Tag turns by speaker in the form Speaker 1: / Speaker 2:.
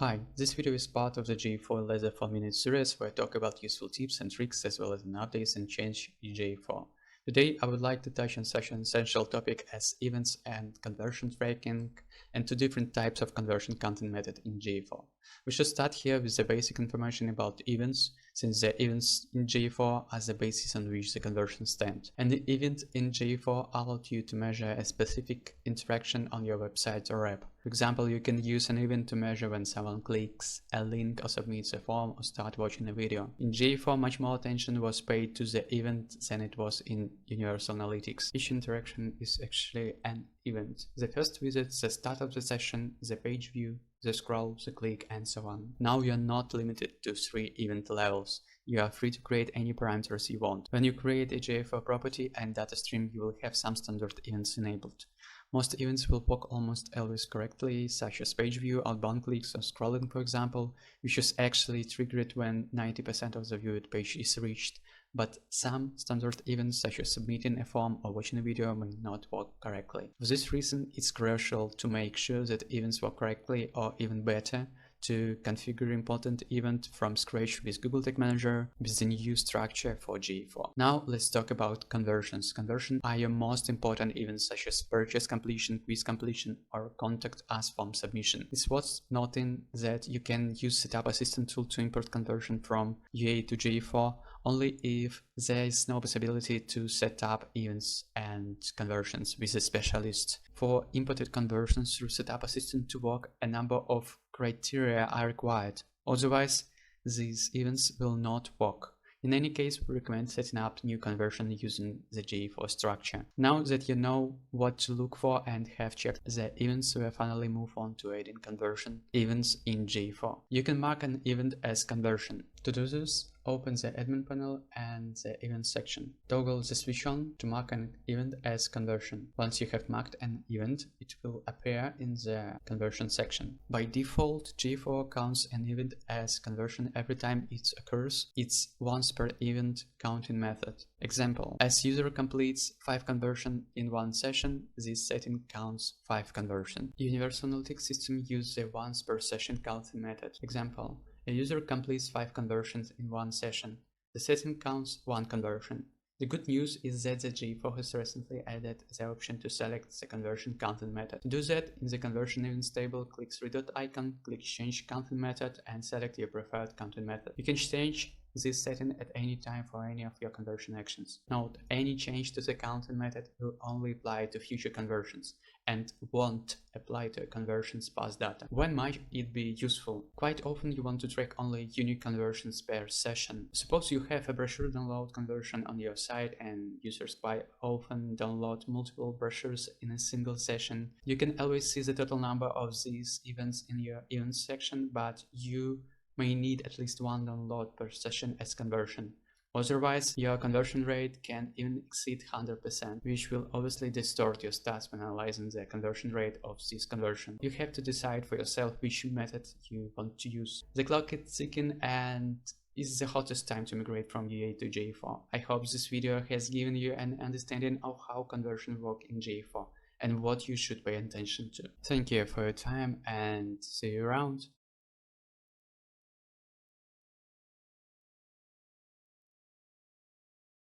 Speaker 1: Hi, this video is part of the GA4 Laser 4-minute series where I talk about useful tips and tricks as well as an updates and change in GA4. Today I would like to touch on such an essential topic as events and conversion tracking and two different types of conversion content method in GA4. We should start here with the basic information about events, since the events in GA4 are the basis on which the conversion stand. And the event in GA4 allowed you to measure a specific interaction on your website or app. For example, you can use an event to measure when someone clicks a link or submits a form or starts watching a video. In GA4, much more attention was paid to the event than it was in Universal Analytics. Each interaction is actually an event. The first visit, the start of the session, the page view, the scroll, the click, and so on. Now you are not limited to 3 event levels. You are free to create any parameters you want. When you create a GA4 property and data stream, you will have some standard events enabled. Most events will work almost always correctly, such as page view, outbound clicks, or scrolling, for example, which is actually triggered when 90% of the viewed page is reached. But some standard events, such as submitting a form or watching a video, may not work correctly. For this reason, it's crucial to make sure that events work correctly, or even better, to configure important event from scratch with Google Tag Manager with the new structure for GA4. Now let's talk about conversions. Conversions are your most important events such as purchase completion, quiz completion, or contact us form submission. It's worth noting that you can use Setup Assistant tool to import conversion from UA to GA4 only if there is no possibility to set up events and conversions with a specialist. For imported conversions through Setup Assistant to work, a number of criteria are required. Otherwise, these events will not work. In any case, we recommend setting up new conversion using the GA4 structure. Now that you know what to look for and have checked the events, we'll finally move on to adding conversion events in GA4. You can mark an event as conversion. To do this, open the admin panel and the event section. Toggle the switch on to mark an event as conversion. Once you have marked an event, it will appear in the conversion section. By default, GA4 counts an event as conversion every time it occurs. It's once per event counting method. Example, as user completes 5 conversion in one session, this setting counts 5 conversion. Universal Analytics system uses the once per session counting method. Example, a user completes 5 conversions in one session. The setting counts 1 conversion. The good news is that the GA4 has recently added the option to select the conversion content method. To do that, in the conversion events table, click 3-dot icon, click change content method, and select your preferred content method. You can change this setting at any time for any of your conversion actions. Note, any change to the content method will only apply to future conversions and won't apply to conversions past data. When might it be useful? Quite often you want to track only unique conversions per session. Suppose you have a brochure download conversion on your site and users quite often download multiple brochures in a single session. You can always see the total number of these events in your events section, but you may need at least 1 download per session as conversion. Otherwise, your conversion rate can even exceed 100%, which will obviously distort your stats when analyzing the conversion rate of this conversion. You have to decide for yourself which method you want to use. The clock is ticking and is the hottest time to migrate from UA to GA4. I hope this video has given you an understanding of how conversion work in GA4 and what you should pay attention to. Thank you for your time and see you around.